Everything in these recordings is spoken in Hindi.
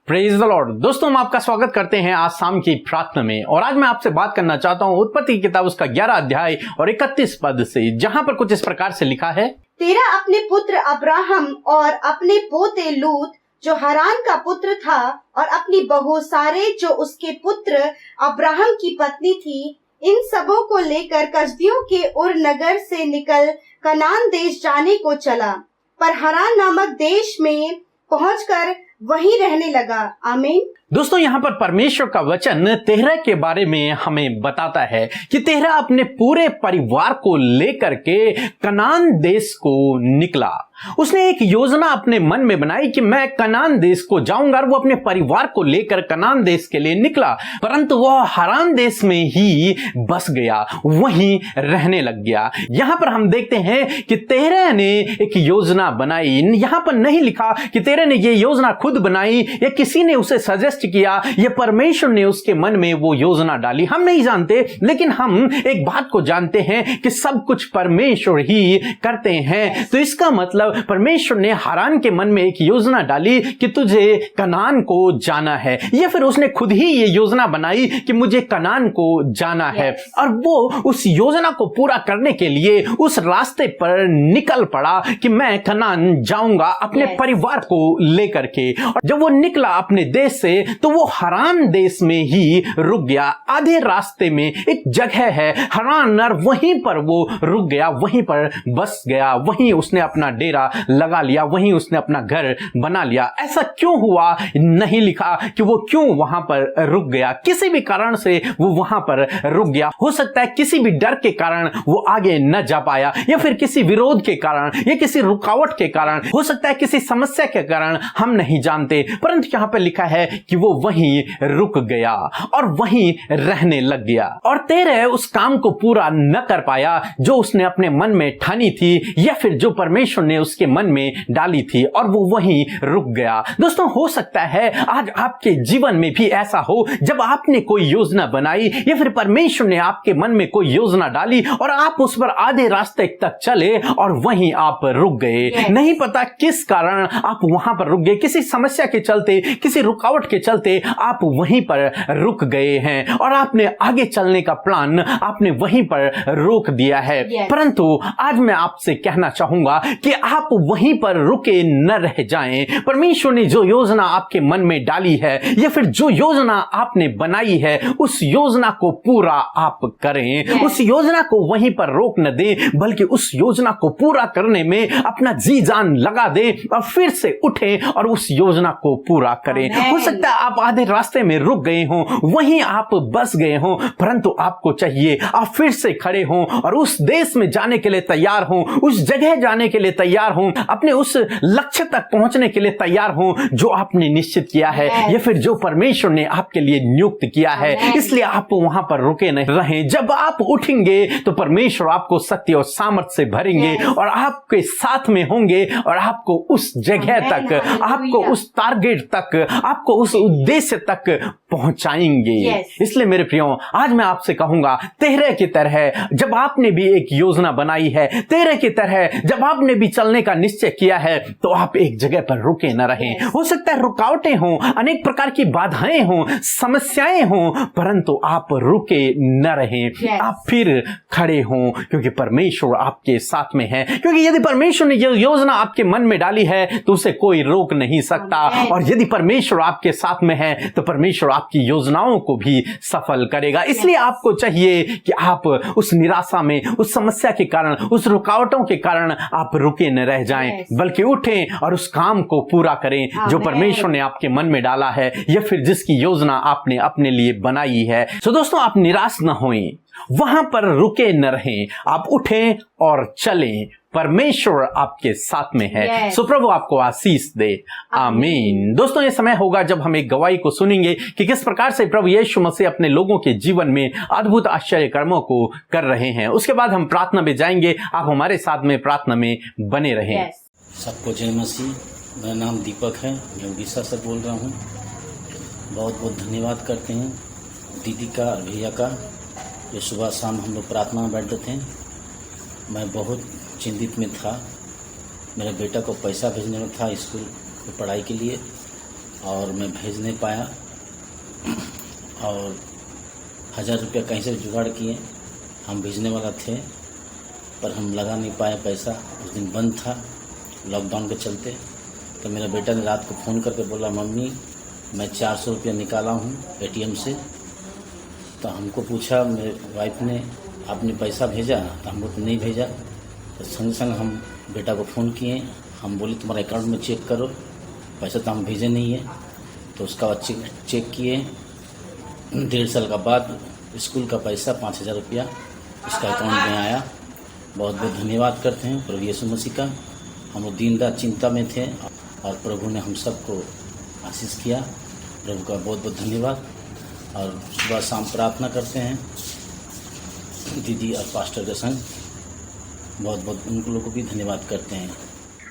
Praise the Lord. दोस्तों, हम आपका स्वागत करते हैं आज शाम की प्रार्थना में। और आज मैं आपसे बात करना चाहता हूं उत्पत्ति की किताब उसका 11 अध्याय और 31 पद से, जहां पर कुछ इस प्रकार से लिखा है। तेरा अपने पुत्र अब्राहम और अपने पोते लूत जो हरान का पुत्र था और अपनी बहू सारे जो उसके पुत्र अब्राहम की पत्नी थी, इन सबों को लेकर कसदियों के उर नगर से निकल कनान देश जाने को चला, पर हरान नामक देश में पहुंचकर वहीं रहने लगा। आमीन। दोस्तों, यहाँ पर परमेश्वर का वचन तेरह के बारे में हमें बताता है कि तेरह अपने पूरे परिवार को लेकर के कनान देश को निकला। उसने एक योजना अपने मन में बनाई कि मैं कनान देश को जाऊंगा, और वो अपने परिवार को लेकर कनान देश के लिए निकला, परंतु वह हरान देश में ही बस गया, वहीं रहने लग गया। यहाँ पर हम देखते हैं कि तेरह ने एक योजना बनाई। यहाँ पर नहीं लिखा कि तेरह ने ये योजना खुद बनाई या किसी ने उसे सजेस्ट किया, ये परमेश्वर ने उसके मन में वो योजना डाली। हम नहीं जानते, लेकिन हम एक बात को जानते हैं कि सब कुछ परमेश्वर ही करते हैं। तो इसका मतलब परमेश्वर ने हरान के मन में एक योजना डाली कि तुझे कनान को जाना है, या फिर उसने खुद ही ये योजना बनाई कि मुझे कनान को जाना है, और वो उस योजना को पूरा करने के लिए उस रास्ते पर निकल पड़ा कि मैं कनान जाऊंगा अपने परिवार को लेकर के। और जब वो निकला अपने देश से, तो वो हरान देश में ही रुक गया। आधे रास्ते में एक जगह है हरान, और वहीं पर वो रुक गया, वहीं पर बस गया, वहीं उसने अपना डेरा लगा लिया, वहीं उसने अपना घर बना लिया। ऐसा क्यों हुआ नहीं लिखा कि वो क्यों वहां पर रुक गया। किसी भी कारण से वो वहां पर रुक गया। हो सकता है किसी भी डर के कारण वो आगे न जा पाया, या फिर किसी विरोध के कारण, या किसी रुकावट के कारण, हो सकता है किसी समस्या के कारण, हम नहीं जानते। परंतु यहां पर लिखा है कि वो वहीं रुक गया और वहीं रहने लग गया। और तेरह उस काम को पूरा न कर पाया जो उसने अपने मन में ठानी थी, या फिर जो परमेश्वर ने उसके मन में डाली थी, और वो वहीं रुक गया। दोस्तों, हो सकता है आज आपके जीवन में भी ऐसा हो, जब आपने कोई योजना बनाई या फिर परमेश्वर ने आपके मन में कोई योजना डाली और आप उस पर आधे रास्ते तक चले और वहीं आप रुक गए। नहीं पता किस कारण आप वहां पर रुक गए, किसी समस्या के चलते, किसी रुकावट के चलते आप वहीं पर रुक गए हैं, और आपने आगे चलने का प्लान आपने वहीं पर रोक दिया है। परंतु आज मैं आपसे कहना चाहूंगा कि आप वहीं पर रुके न रह जाएं। परमेश्वर ने जो योजना आपके मन में डाली है, या फिर जो योजना आपने बनाई है, उस योजना को पूरा आप करें। उस योजना को वहीं पर रोक न दें, बल्कि उस योजना को पूरा करने में अपना जी जान लगा दें, और फिर से उठें और उस योजना को पूरा करें। हो सकता है आप आधे रास्ते में रुक गए हों, वहीं आप बस गए हों, परंतु आपको चाहिए आप फिर से खड़े हों और उस देश में जाने के लिए तैयार हों, उस जगह जाने के लिए तैयार हों, अपने उस लक्ष्य तक पहुंचने के लिए तैयार हों जो आपने निश्चित किया है, या फिर जो परमेश्वर ने आपके लिए नियुक्त किया है। इसलिए आप वहां पर रुके नहीं रहें। जब आप उठेंगे तो परमेश्वर आपको शक्ति और सामर्थ्य से भरेंगे, और आपके साथ में होंगे, और आपको उस जगह तक, आपको उस टारगेट तक, आपको उस उद्देश्य तक पहुंचाएंगे। इसलिए मेरे प्रियो, आज मैं आपसे कहूंगा, तेरह की तरह जब आपने भी एक योजना बनाई है, तेरह की तरह जब आपने भी चलने का निश्चय किया है, तो आप एक जगह पर रुके न रहें। हो सकता है रुकावटें हों, अनेक प्रकार की बाधाएं हों, समस्याएं हों, परंतु आप रुके न रहें। आप फिर खड़े हों, क्योंकि परमेश्वर आपके साथ में है। क्योंकि यदि परमेश्वर ने यह योजना आपके मन में डाली है, तो उसे कोई रोक नहीं सकता। और यदि परमेश्वर आपके साथ में है, तो परमेश्वर आपकी योजनाओं को भी सफल करेगा। इसलिए आपको चाहिए कि आप उस निराशा में, उस समस्या के कारण, उस रुकावटों के कारण आप रुके न रह जाएं, बल्कि उठें और उस काम को पूरा करें जो परमेश्वर ने आपके मन में डाला है, या फिर जिसकी योजना आपने अपने लिए बनाई है। तो दोस्तों, आप निराश न होएं, वहां पर रुके न रहें, आप उठें और चलें। परमेश्वर आपके साथ में है। सो प्रभु आपको आशीष दे। आमीन। दोस्तों, ये समय होगा जब हम एक गवाही को सुनेंगे कि किस प्रकार से प्रभु यीशु मसीह अपने लोगों के जीवन में अद्भुत आश्चर्य कर्मों को कर रहे हैं। उसके बाद हम प्रार्थना में जाएंगे। आप हमारे साथ में प्रार्थना में बने रहें। सबको जय मसीह। मेरा नाम दीपक है, मैं उड़ीसा से बोल रहा हूँ। बहुत बहुत धन्यवाद करते हैं दीदी का और भैया का, जो सुबह शाम हम लोग प्रार्थना में बैठते थे। मैं बहुत चिंतित में था, मेरे बेटा को पैसा भेजने में था स्कूल की पढ़ाई के लिए, और मैं भेज नहीं पाया, और 1000 रुपया कहीं से जुगाड़ किए, हम भेजने वाला थे पर हम लगा नहीं पाए पैसा। उस दिन बंद था लॉकडाउन के चलते। तो मेरा बेटा ने रात को फ़ोन करके बोला, मम्मी मैं 400 रुपया निकाला हूँ ATM से। तो हमको पूछा मेरे वाइफ ने, आपने पैसा भेजा? तो हमको तो नहीं भेजा। तो संग संग हम बेटा को फ़ोन किए, हम बोले तुम्हारे अकाउंट में चेक करो, पैसा तो हम भेजे नहीं है। तो उसका बाद चेक किए, 1.5 साल का बाद स्कूल का पैसा 5000 रुपया उसका अकाउंट में आया। बहुत बहुत धन्यवाद करते हैं प्रभु यीशु मसीह का। हम लोग दिन रात चिंता में थे और प्रभु ने हम सबको आशीष किया। प्रभु का बहुत बहुत धन्यवाद। और सुबह शाम प्रार्थना करते हैं दीदी और पास्टर के संग। बहुत बहुत उन लोगों को भी धन्यवाद करते हैं।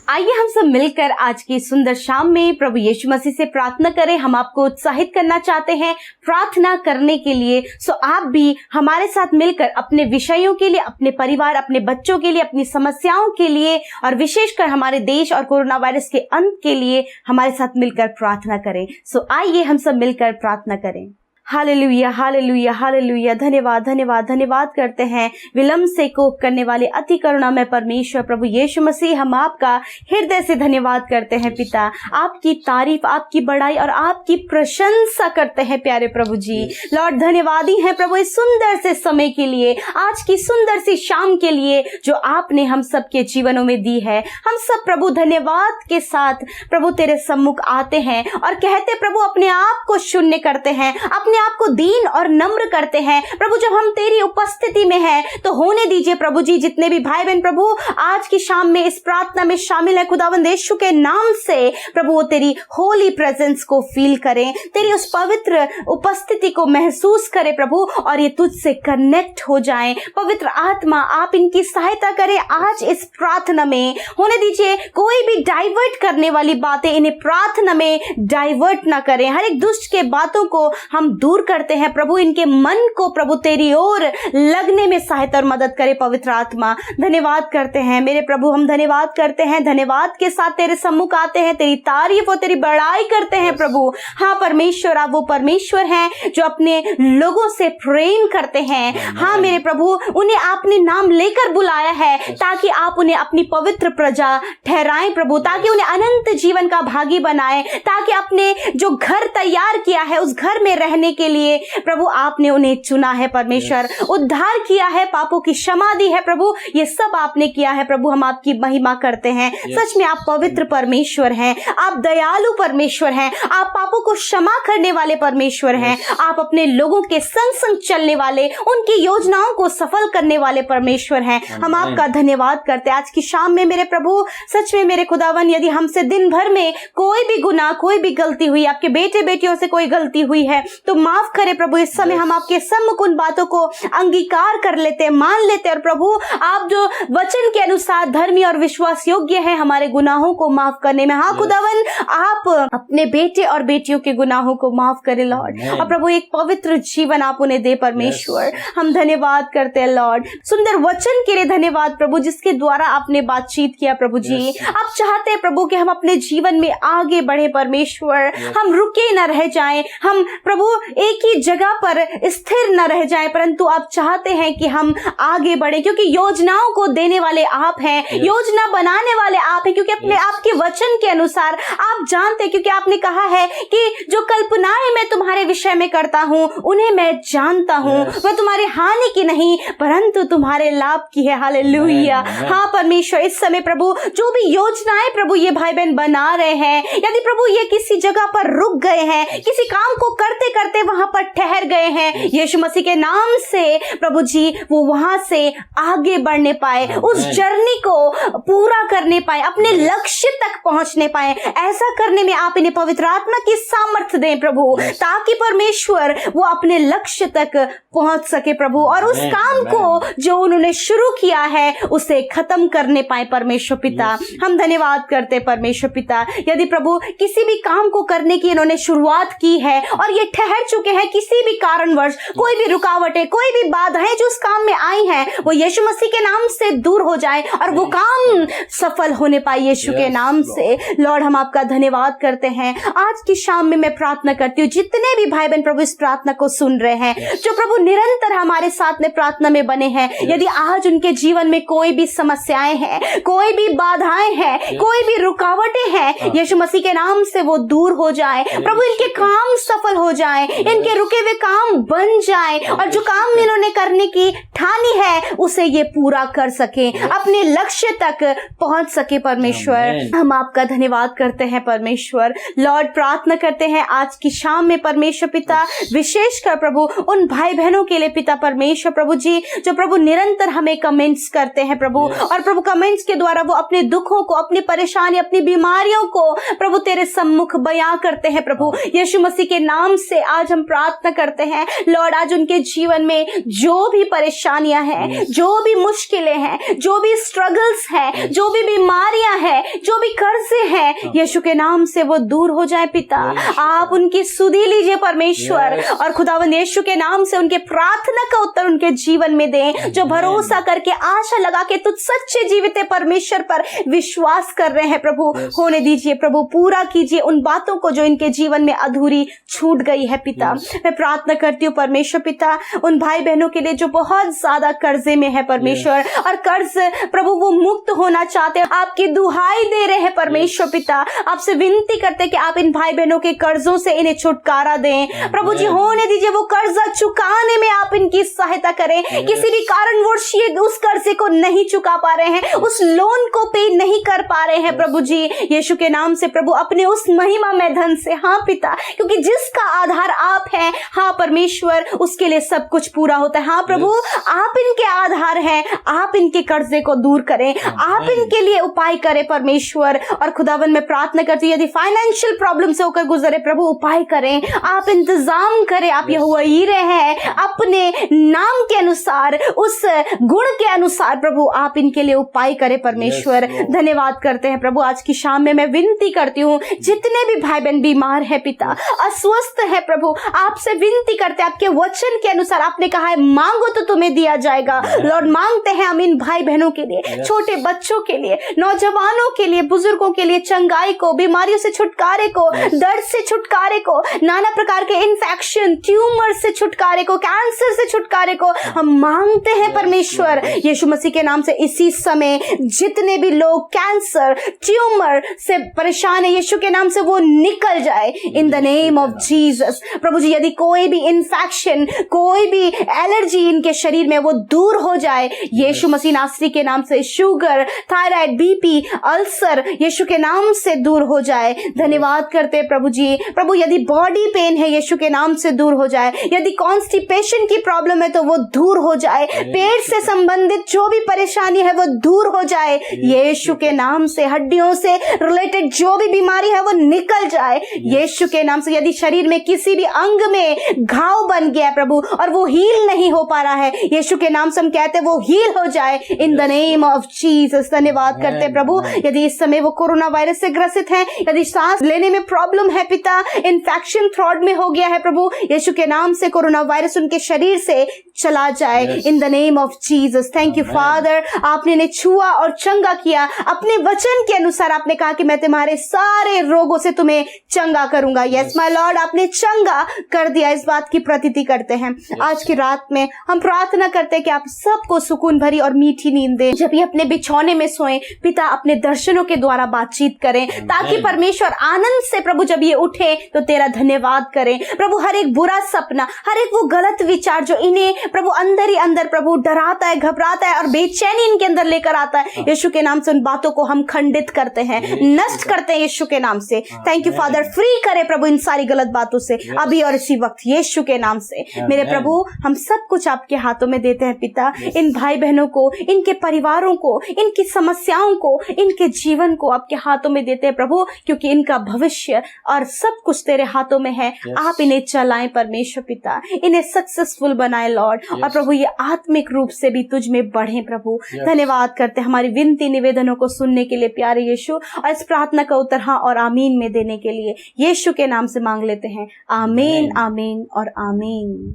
आइए हम सब मिलकर आज की सुंदर शाम में प्रभु यीशु मसीह से प्रार्थना करें। हम आपको उत्साहित करना चाहते हैं प्रार्थना करने के लिए। सो आप भी हमारे साथ मिलकर अपने विषयों के लिए, अपने परिवार, अपने बच्चों के लिए, अपनी समस्याओं के लिए और विशेषकर हमारे देश और कोरोना वायरस के अंत के लिए हमारे साथ मिलकर प्रार्थना करें। सो आइए हम सब मिलकर प्रार्थना करें। Hallelujah, hallelujah, hallelujah. धन्यवाद, धन्यवाद, धन्यवाद करते हैं विलम्ब से कोप करने वाले अति करुणा में परमेश्वर प्रभु यीशु मसीह। हम आपका हृदय से धन्यवाद करते हैं पिता। आपकी तारीफ, आपकी बड़ाई और आपकी प्रशंसा करते हैं प्यारे प्रभु जी। लॉर्ड धन्यवादी हैं प्रभु इस सुंदर से समय के लिए, आज की सुंदर सी शाम के लिए जो आपने हम सबके जीवनों में दी है। हम सब प्रभु धन्यवाद के साथ प्रभु तेरे सम्मुख आते हैं और कहते प्रभु अपने आप को शून्य करते हैं, अपने आप को दीन और नम्र करते हैं। प्रभु जब हम तेरी उपस्थिति में हैं तो होने दीजिए प्रभु जी, जितने भी भाई बहन प्रभु आज की शाम में इस प्रार्थना में शामिल है, खुदावंद यीशु के नाम से प्रभु वो तेरी होली प्रेजेंस को फील करें, तेरी उस पवित्र उपस्थिति को महसूस करें प्रभु, और ये तुझसे कनेक्ट हो जाएं। पवित्र आत्मा आप इनकी सहायता करें आज इस प्रार्थना में। होने दीजिए कोई भी डाइवर्ट करने वाली बातें इन्हें प्रार्थना में डाइवर्ट ना करें। हर एक दुष्ट के बातों को हम दूर करते हैं प्रभु, इनके मन को प्रभु तेरी ओर लगने में सहायता और मदद करे पवित्र आत्मा। धन्यवाद करते हैं मेरे प्रभु, हम धन्यवाद करते हैं, धन्यवाद के साथ तेरे सम्मुख आते हैं, तेरी तारीफ और तेरी बड़ाई करते हैं प्रभु। हाँ परमेश्वर, आप वो परमेश्वर हैं जो अपने लोगों से प्रेम करते हैं। हाँ मेरे प्रभु, उन्हें आपने नाम लेकर बुलाया है ताकि आप उन्हें अपनी पवित्र प्रजा ठहराएं प्रभु, ताकि उन्हें अनंत जीवन का भागी बनाएं, ताकि अपने जो घर तैयार किया है उस घर में रहने के लिए प्रभु आपने उन्हें चुना है परमेश्वर। उद्धार किया है, पापों की क्षमा दी है प्रभु, ये सब आपने किया है प्रभु। हम आपकी महिमा करते हैं। सच में आप पवित्र परमेश्वर हैं, आप दयालु परमेश्वर हैं, आप पापों को क्षमा करने वाले परमेश्वर हैं, आप अपने लोगों के संग संग चलने वाले, उनकी योजनाओं को सफल करने वाले परमेश्वर हैं। हम आपका धन्यवाद करते हैं आज की शाम में मेरे प्रभु। सच में मेरे खुदावन, यदि हमसे दिन भर में कोई भी गुनाह, कोई भी गलती हुई, आपके बेटे बेटियों से कोई गलती हुई है तो माफ करे प्रभु। इस समय हम आपके सम्मुख उन बातों को अंगीकार कर लेते, मान लेते, और प्रभु आप जो वचन के अनुसार धर्मी और विश्वास योग्य है हमारे गुनाहों को माफ करने में। हाँ खुदावन, आप अपने बेटे और बेटियों के गुनाहों को माफ करें लॉर्ड, और प्रभु एक पवित्र जीवन आप उन्हें दे परमेश्वर। हम धन्यवाद करते हैं लॉर्ड, सुंदर वचन के लिए धन्यवाद प्रभु जिसके द्वारा आपने बातचीत किया प्रभु जी। आप चाहते हैं प्रभु कि हम अपने जीवन में आगे बढ़े परमेश्वर, हम रुके न रह जाएं, हम प्रभु एक ही जगह पर स्थिर न रह जाएं, परंतु आप चाहते हैं कि हम आगे बढ़े, क्योंकि योजनाओं को देने वाले आप हैं, योजना बनाने वाले आप हैं, क्योंकि अपने आपके वचन के अनुसार आप जानते हैं, क्योंकि आपने कहा है कि जो कल्पनाएं मैं तुम्हारे विषय में करता हूं उन्हें मैं जानता हूं, वह तुम्हारी हानि की नहीं परंतु तुम्हारे लाभ की है। हालेलुया। हाँ परमेश्वर, इस समय प्रभु जो भी योजनाएं प्रभु ये भाई बहन बना रहे हैं, यदि प्रभु ये किसी जगह पर रुक गए हैं, किसी काम को करते करते वहां पर ठहर गए हैं, यीशु मसीह के नाम से प्रभु जी वो वहां से आगे बढ़ने पाए, उस जर्नी को पूरा करने पाए, अपने लक्ष्य तक पहुंचने पाए। ऐसा करने में आप इन्हें पवित्र आत्मा की सामर्थ्य दें प्रभु, ताकि ताकि परमेश्वर वो अपने लक्ष्य तक पहुंच सके प्रभु, और उस काम को जो उन्होंने शुरू किया है उसे खत्म करने पाए परमेश्वर पिता। हम धन्यवाद करते परमेश्वर पिता। यदि प्रभु किसी भी काम को करने की इन्होंने शुरुआत की है और ये ठहर चुके हैं किसी भी कारणवश, कोई भी रुकावटें, कोई भी बाधाएं जो उस काम में आई हैं, वो यीशु मसीह के नाम से दूर हो जाए और वो काम सफल होने पाए यीशु के नाम से। लॉर्ड, हम आपका धन्यवाद करते हैं। आज की शाम में मैं प्रार्थना करती हूँ जितने भी भाई बहन प्रभु इस प्रार्थना को सुन रहे हैं, जो प्रभु निरंतर हमारे साथ में प्रार्थना में बने हैं, यदि आज उनके जीवन में कोई भी समस्याएं हैं, कोई भी बाधाएं हैं, कोई भी रुकावटें हैं, यीशु मसीह के नाम से वो दूर हो जाए प्रभु, इनके काम सफल हो जाए, इनके रुके हुए काम बन जाए, और जो काम इन्होंने करने की ठानी है उसे ये पूरा कर सके, अपने लक्ष्य तक पहुंच सके। परमेश्वर, हम आपका धन्यवाद करते हैं परमेश्वर। लॉर्ड, प्रार्थना करते हैं आज की शाम में परमेश्वर पिता, विशेषकर प्रभु उन भाई बहनों के लिए पिता परमेश्वर प्रभु जी, जो प्रभु निरंतर हमें कमेंट्स करते हैं प्रभु, और प्रभु कमेंट्स के द्वारा वो अपने दुखों को, अपनी परेशानी, अपनी बीमारियों को प्रभु तेरे सम्मुख बयां करते हैं प्रभु। यीशु मसीह के नाम से आज हम प्रार्थना करते हैं लॉर्ड, आज उनके जीवन में जो भी परेशानियां हैं, जो भी मुश्किलें हैं, जो भी स्ट्रगल्स हैं, जो भी बीमारियां हैं, जो भी कर्जे हैं, यीशु के नाम से वो दूर हो जाए पिता। आप उनकी सुधि लीजिए परमेश्वर, और खुदावंद यीशु के नाम से उनके प्रार्थना का उत्तर उनके जीवन में दें, जो भरोसा करके, आशा लगा के तुझ सच्चे जीवित परमेश्वर पर विश्वास कर रहे हैं प्रभु। होने दीजिए प्रभु, पूरा कीजिए उन बातों को जो इनके जीवन में अधूरी छूट गई है पिता। मैं प्रार्थना करती हूँ परमेश्वर पिता उन भाई बहनों के लिए जो बहुत ज्यादा कर्जे में है परमेश्वर, और कर्ज प्रभु वो मुक्त होना चाहते हैं, आपकी दुहाई दे रहे हैं परमेश्वर पिता। आपसे विनती करते कि आप इन भाई बहनों के कर्जों से इन्हें छुटकारा दें प्रभु जी। होने दीजिए वो कर्जा चुकाने में आप इनकी सहायता करें। किसी भी कारणवश ये उस कर्जे को नहीं चुका पा रहे हैं, उस लोन को पे नहीं कर पा रहे हैं प्रभु जी, यीशु के नाम से प्रभु अपने उस महिमा में धन से, हाँ पिता, क्योंकि जिसका आधार आप हैं, हाँ परमेश्वर, उसके लिए सब कुछ पूरा होता है। हाँ प्रभु, आप इनके आधार हैं, आप इनके कर्जे को दूर करें, आप इनके लिए उपाय करें परमेश्वर। और खुदावन में प्रार्थना करती हूँ यदि फाइनेंशियल प्रॉब्लम से होकर गुजरे प्रभु, उपाय करें, आप इंतजाम करें। आप यहोवा यीरे हैं, अपने नाम के अनुसार, उस गुण के अनुसार प्रभु आप इनके लिए उपाय करें परमेश्वर। धन्यवाद करते हैं प्रभु। आज की शाम में मैं विनती करती हूँ जितने भी भाई बहन बीमार है पिता, अस्वस्थ है प्रभु, आपसे विनती करते हैं, आपके वचन के अनुसार आपने कहा है मांगो तो तुम्हें दिया जाएगा। लॉर्ड, मांगते हैं हम इन भाई बहनों के लिए, छोटे बच्चों के लिए, नौजवानों के लिए, बुजुर्गों के लिए चंगाई को, बीमारियों से छुटकारे को, दर्द से छुटकारे को, नाना प्रकार के इन्फेक्शन, ट्यूमर से छुटकारे को, कैंसर से छुटकारे को हम मांगते हैं परमेश्वर यीशु मसीह के नाम से। इसी समय जितने भी लोग कैंसर, ट्यूमर से परेशान है, यीशु के नाम से वो निकल जाए in the name of Jesus प्रभु जी। यदि कोई भी इन्फेक्शन, कोई भी एलर्जी इनके शरीर में, वो दूर हो जाए यीशु मसीह नासरी के नाम से। शुगर, थायराइड, बीपी, अल्सर यीशु के नाम से दूर हो जाए। धन्यवाद करते प्रभु जी। प्रभु, यदि बॉडी पेन है यीशु के नाम से दूर हो जाए, यदि कॉन्स्टिपेशन की प्रॉब्लम है तो वो दूर हो जाए, पेट से संबंधित जो भी परेशानी है वो दूर हो जाए यीशु के नाम से। हड्डियों से रिलेटेड जो भी बीमारी है वो निकल जाए यीशु के नाम से। यदि शरीर में किसी भी अंग में घाव बन गया है प्रभु और वो हील नहीं हो पा रहा है, यीशु के नाम से हम कहते हैं वो हील हो जाए in the name of Jesus. धन्यवाद करते प्रभु। यदि इस समय वो कोरोना वायरस से ग्रसित हैं, यदि सांस लेने में प्रॉब्लम है पिता, इन्फेक्शन थ्रोट में हो गया है प्रभु, यीशु के नाम से कोरोना वायरस उनके शरीर से चला जाए in the name of Jesus. Thank you father, आपने इन्हें छुआ और चंगा किया। अपने वचन के अनुसार आपने कहा कि मैं तुम्हारे सारे रोगों से तुम्हें चंगा करूंगा। यस माय लॉर्ड, आपने चंगा कर दिया, इस बात की प्रतीति करते हैं। आज की रात में हम प्रार्थना करते हैं कि आप सबको सुकून भरी और मीठी नींद दें। जब ये अपने बिछौने में सोएं पिता, अपने दर्शनों के द्वारा बातचीत करें, ताकि परमेश्वर आनंद से प्रभु जब ये उठे तो तेरा धन्यवाद करें प्रभु। हर एक बुरा सपना, हर एक वो गलत विचार जो इन्हें प्रभु अंदर ही अंदर प्रभु डराता है, घबराता है और बेचैनी इनके अंदर लेकर आता है। यीशु के नाम से उन बातों को हम खंडित करते हैं, नष्ट करते हैं यीशु के नाम से। थैंक यू फादर, फ्री करे प्रभु इन सारी गलत बातों से अभी और इसी वक्त यीशु के नाम से। मेरे प्रभु हम सब कुछ आपके हाथों में देते हैं पिता, इन भाई बहनों को, इनके परिवारों को, इनकी समस्याओं को, इनके जीवन को आपके हाथों में देते हैं प्रभु, क्योंकि इनका भविष्य और सब कुछ तेरे हाथों में है। आप इन्हें चलाएं परमेश्वर पिता, इन्हें सक्सेसफुल बनाए लॉर्ड, और प्रभु ये आत्मिक रूप से भी तुझ में बढ़े प्रभु। धन्यवाद करते हैं हमारी विनती निवेदनों को सुनने के लिए प्यारे यीशु, और इस प्रार्थना का उत्तर हाँ और आमीन में देने के लिए यीशु के नाम से मांग लेते हैं। आमीन, आमीन और आमीन।